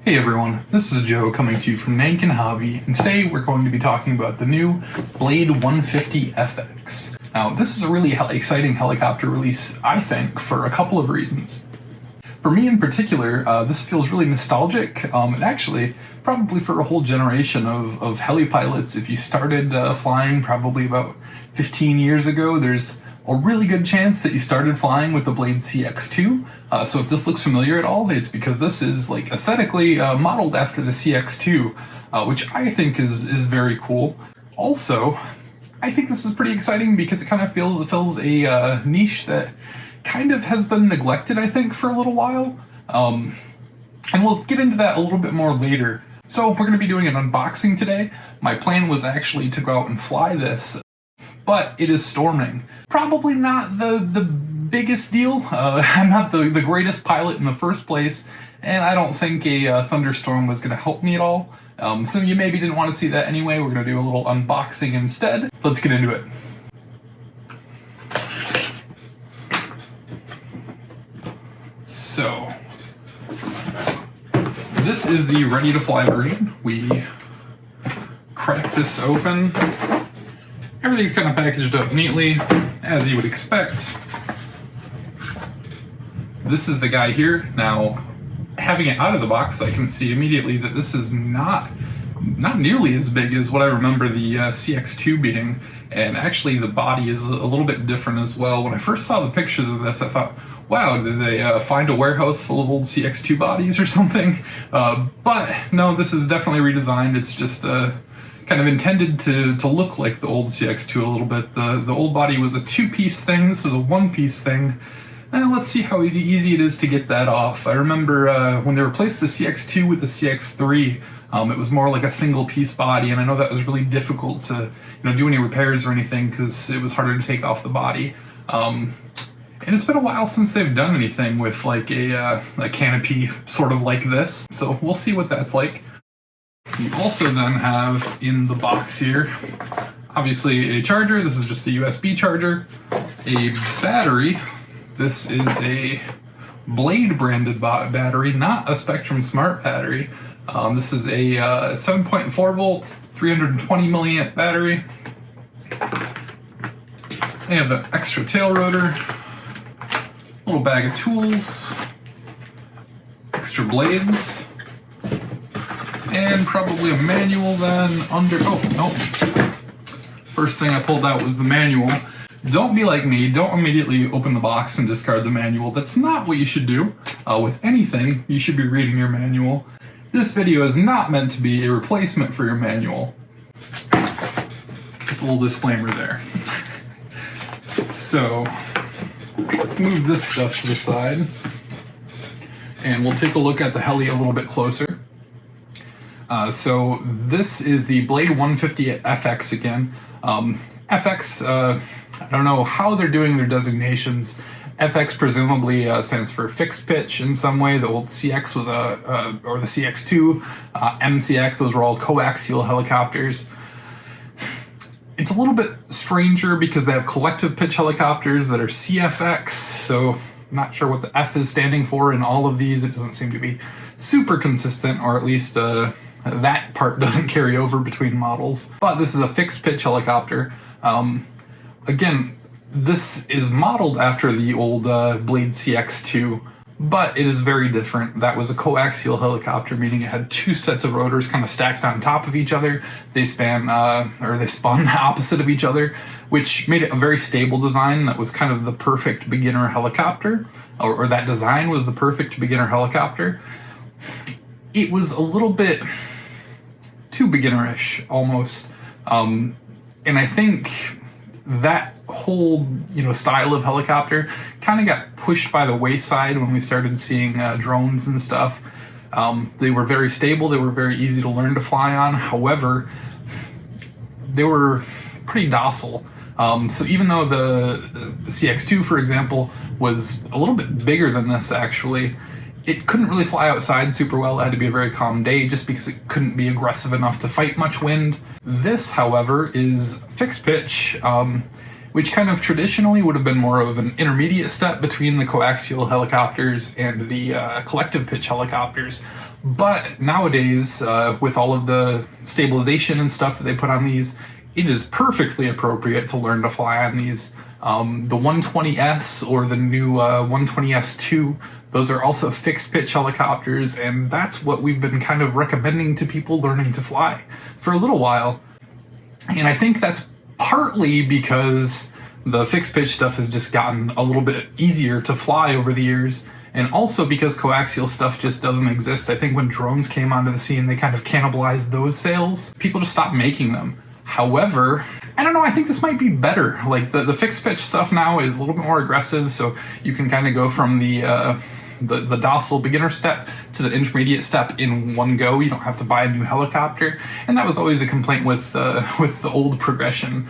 Hey everyone, this is Joe coming to you from Nankin Hobby, and today we're going to be talking about the new Blade 150 FX. Now, this is a really exciting helicopter release, I think, for a couple of reasons. For me in particular, this feels really nostalgic, and actually, probably for a whole generation of heli pilots. If you started flying probably about 15 years ago, there's a really good chance that you started flying with the Blade CX2. So if this looks familiar at all, it's because this is like aesthetically modeled after the CX2, which I think is very cool. Also, I think this is pretty exciting because it kind of fills a niche that kind of has been neglected, I think, for a little while. And we'll get into that a little bit more later. So we're going to be doing an unboxing today. My plan was actually to go out and fly this, but it is storming. Probably not the biggest deal. I'm not the greatest pilot in the first place, and I don't think a thunderstorm was going to help me at all. So you maybe didn't want to see that anyway. We're going to do a little unboxing instead. Let's get into it. So, this is the ready-to-fly version. We crack this open. Everything's kind of packaged up neatly, as you would expect. This is the guy here. Now, having it out of the box, I can see immediately that this is not nearly as big as what I remember the CX2 being, and actually the body is a little bit different as well. When I first saw the pictures of this, I thought, wow, did they find a warehouse full of old CX2 bodies or something? But no, this is definitely redesigned. It's just kind of intended to look like the old CX2 a little bit. The old body was a two-piece thing. This is a one-piece thing. And let's see how easy it is to get that off. I remember when they replaced the CX2 with the CX3, it was more like a single-piece body, and I know that was really difficult to do any repairs or anything because it was harder to take off the body. And it's been a while since they've done anything with like a canopy sort of like this, so we'll see what that's like. You also then have in the box here, obviously a charger. This is just a USB charger, a battery. This is a Blade branded battery, not a Spectrum Smart battery. This is a 7.4 volt, 320 milliamp battery. They have an extra tail rotor, little bag of tools, extra blades, and probably a manual then under, oh, nope. First thing I pulled out was the manual. Don't be like me, don't immediately open the box and discard the manual. That's not what you should do. With anything, you should be reading your manual. This video is not meant to be a replacement for your manual. Just a little disclaimer there. So, let's move this stuff to the side, and we'll take a look at the heli a little bit closer. So this is the Blade 150 FX again. FX, I don't know how they're doing their designations. FX presumably stands for fixed pitch in some way. The old CX was or the CX2, MCX, those were all coaxial helicopters. It's a little bit stranger because they have collective pitch helicopters that are CFX, so I'm not sure what the F is standing for in all of these. It doesn't seem to be super consistent, or at least that part doesn't carry over between models. But this is a fixed pitch helicopter. Again, this is modeled after the old Blade CX2, but it is very different. That was a coaxial helicopter, meaning it had two sets of rotors kind of stacked on top of each other. They spun the opposite of each other, which made it a very stable design that was kind of the perfect beginner helicopter, or that design was the perfect beginner helicopter. It was a little bit too beginnerish, almost. And I think that whole style of helicopter kind of got pushed by the wayside when we started seeing drones and stuff. They were very stable, they were very easy to learn to fly on. However, they were pretty docile. So even though the CX2, for example, was a little bit bigger than this actually, it couldn't really fly outside super well. It had to be a very calm day just because it couldn't be aggressive enough to fight much wind. This, however, is fixed pitch, which kind of traditionally would have been more of an intermediate step between the coaxial helicopters and the collective pitch helicopters. But nowadays, with all of the stabilization and stuff that they put on these, it is perfectly appropriate to learn to fly on these. The 120S or the new 120S2, those are also fixed pitch helicopters, and that's what we've been kind of recommending to people learning to fly for a little while. And I think that's partly because the fixed pitch stuff has just gotten a little bit easier to fly over the years, and also because coaxial stuff just doesn't exist. I think when drones came onto the scene, they kind of cannibalized those sales. People just stopped making them. However, I don't know, I think this might be better. Like, the fixed pitch stuff now is a little bit more aggressive, so you can kind of go from the docile beginner step to the intermediate step in one go. You don't have to buy a new helicopter, and that was always a complaint with the old progression.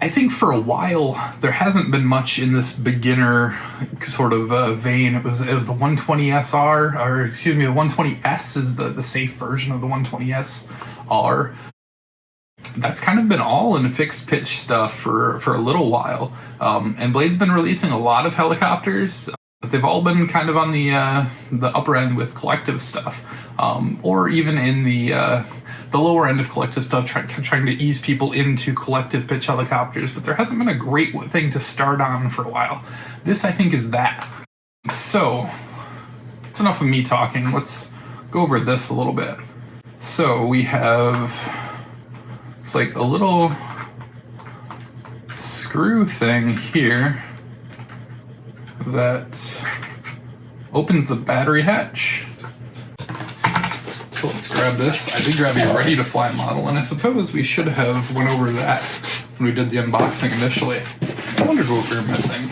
I think for a while there hasn't been much in this beginner sort of vein. It was the 120SR, or excuse me, the 120S is the safe version of the 120SR. That's kind of been all in fixed pitch stuff for a little while. And Blade's been releasing a lot of helicopters, but they've all been kind of on the upper end with collective stuff, or even in the lower end of collective stuff, trying to ease people into collective pitch helicopters. But there hasn't been a great thing to start on for a while. This, I think, is that. So, it's enough of me talking. Let's go over this a little bit. So we have, it's like a little screw thing here that opens the battery hatch. So let's grab this. I did grab a ready-to-fly model, and I suppose we should have went over that when we did the unboxing initially. I wondered what we were missing.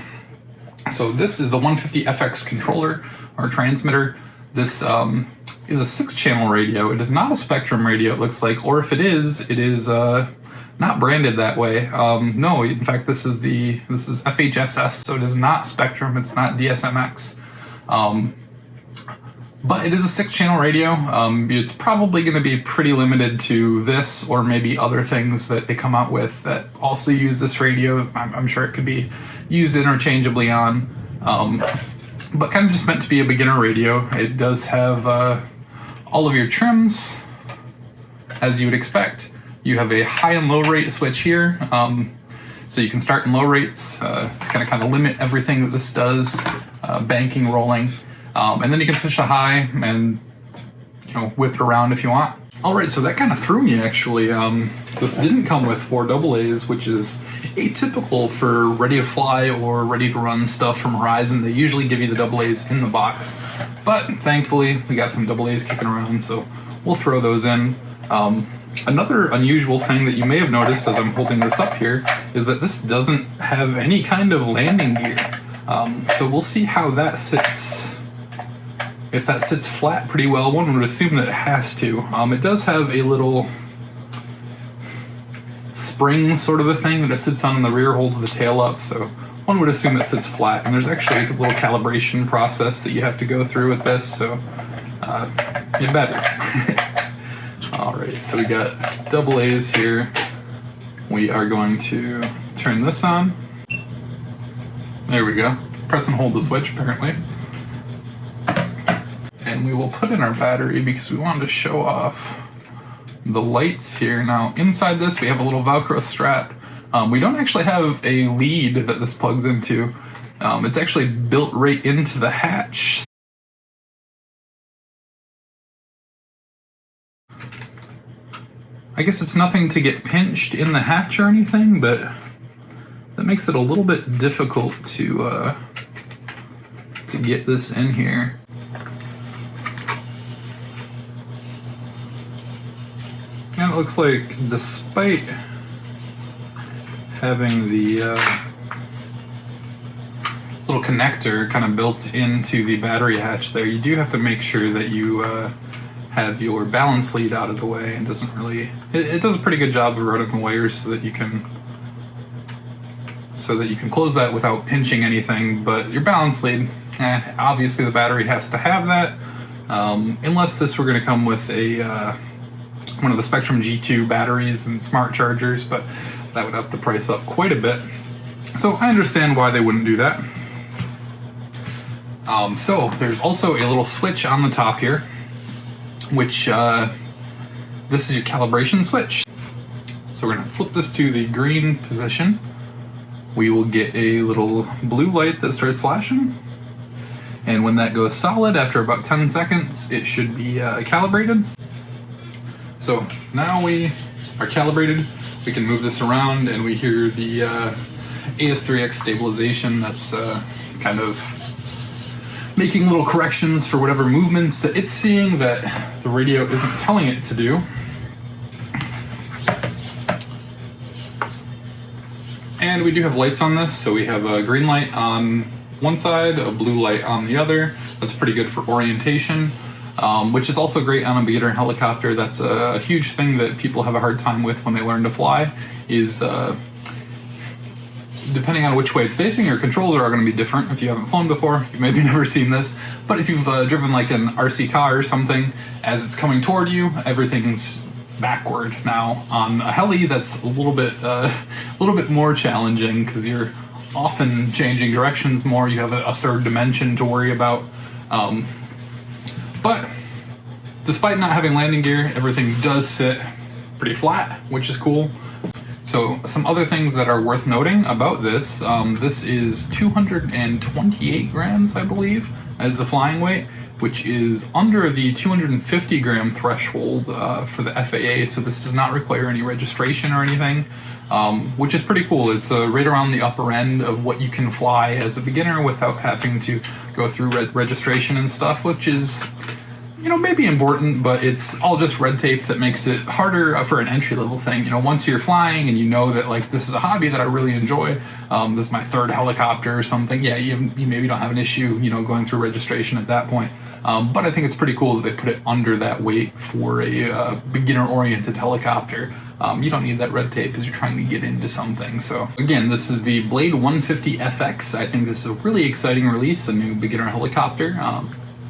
So this is the 150FX controller, or transmitter. This is a 6-channel radio. It is not a Spectrum radio, it looks like, or if it is not branded that way. No, in fact, this is FHSS, so it is not Spectrum, it's not DSMX. But it is a 6-channel radio. It's probably going to be pretty limited to this, or maybe other things that they come out with that also use this radio. I'm sure it could be used interchangeably on. But kind of just meant to be a beginner radio. It does have all of your trims, as you would expect. You have a high and low rate switch here, so you can start in low rates. It's going to kind of limit everything that this does, banking, rolling, and then you can switch to high and whip it around if you want. All right, so that kind of threw me actually. This didn't come with 4 AA's, which is atypical for ready to fly or ready to run stuff from Horizon. They usually give you the AA's in the box, but thankfully we got some AA's kicking around, so we'll throw those in. Another unusual thing that you may have noticed as I'm holding this up here is that this doesn't have any kind of landing gear. So we'll see how that sits. If that sits flat pretty well, one would assume that it has to. It does have a little spring sort of a thing that it sits on in the rear, holds the tail up, so one would assume it sits flat. And there's actually a little calibration process that you have to go through with this, so you better. Alright, so we got AA's here. We are going to turn this on. There we go. Press and hold the switch, apparently. And we will put in our battery because we wanted to show off the lights here. Now, inside this, we have a little Velcro strap. We don't actually have a lead that this plugs into. It's actually built right into the hatch. I guess it's nothing to get pinched in the hatch or anything, but that makes it a little bit difficult to get this in here. And it looks like, despite having the little connector kind of built into the battery hatch there, you do have to make sure that you have your balance lead out of the way, and doesn't really, it does a pretty good job of running the wires so that you can close that without pinching anything. But your balance lead, obviously the battery has to have that, unless this were going to come with a one of the Spectrum G2 batteries and smart chargers, but That would up the price up quite a bit. So I understand why they wouldn't do that. So there's also a little switch on the top here, which this is your calibration switch. So we're going to flip this to the green position. We will get a little blue light that starts flashing. And when that goes solid, after about 10 seconds, it should be calibrated. So now we are calibrated. We can move this around and we hear the AS3X stabilization that's kind of making little corrections for whatever movements that it's seeing that the radio isn't telling it to do. And we do have lights on this, so we have a green light on one side, a blue light on the other. That's pretty good for orientation, which is also great on a beginner helicopter. That's a huge thing that people have a hard time with when they learn to fly, is depending on which way it's facing, your controls are going to be different. If you haven't flown before, you've maybe never seen this, but if you've driven like an RC car or something, as it's coming toward you, everything's backward. Now on a heli, that's a little bit more challenging because you're often changing directions more. You have a third dimension to worry about. But despite not having landing gear, everything does sit pretty flat, which is cool. So some other things that are worth noting about this, this is 228 grams, I believe, as the flying weight, which is under the 250 gram threshold for the FAA, so this does not require any registration or anything, which is pretty cool. It's right around the upper end of what you can fly as a beginner without having to go through registration and stuff, which is, you know, maybe important, but it's all just red tape that makes it harder for an entry-level thing. You know, once you're flying and you know that, like, this is a hobby that I really enjoy, this is my third helicopter or something, yeah, you maybe don't have an issue, you know, going through registration at that point. But I think it's pretty cool that they put it under that weight for a beginner-oriented helicopter. You don't need that red tape as you're trying to get into something. So again, this is the Blade 150 FX. I think this is a really exciting release, a new beginner helicopter.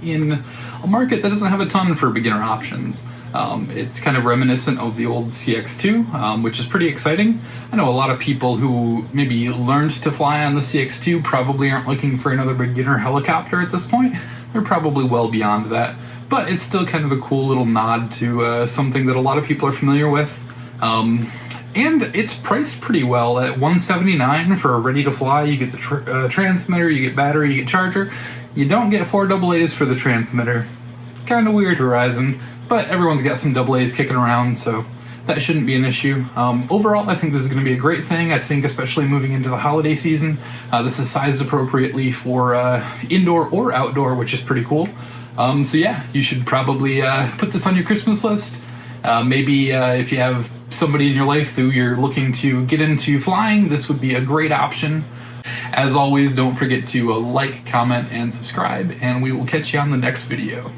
In a market that doesn't have a ton for beginner options. It's kind of reminiscent of the old CX2, which is pretty exciting. I know a lot of people who maybe learned to fly on the CX2 probably aren't looking for another beginner helicopter at this point. They're probably well beyond that, but it's still kind of a cool little nod to something that a lot of people are familiar with. And it's priced pretty well at $179 for a ready to fly. You get the transmitter, you get battery, you get charger. You don't get 4 AA's for the transmitter. Kind of weird, Horizon, but everyone's got some AA's kicking around, so that shouldn't be an issue. Overall, I think this is going to be a great thing. I think especially moving into the holiday season, this is sized appropriately for indoor or outdoor, which is pretty cool. So yeah, you should probably put this on your Christmas list. Maybe if you have somebody in your life who you're looking to get into flying, this would be a great option. As always, don't forget to like, comment, and subscribe, and we will catch you on the next video.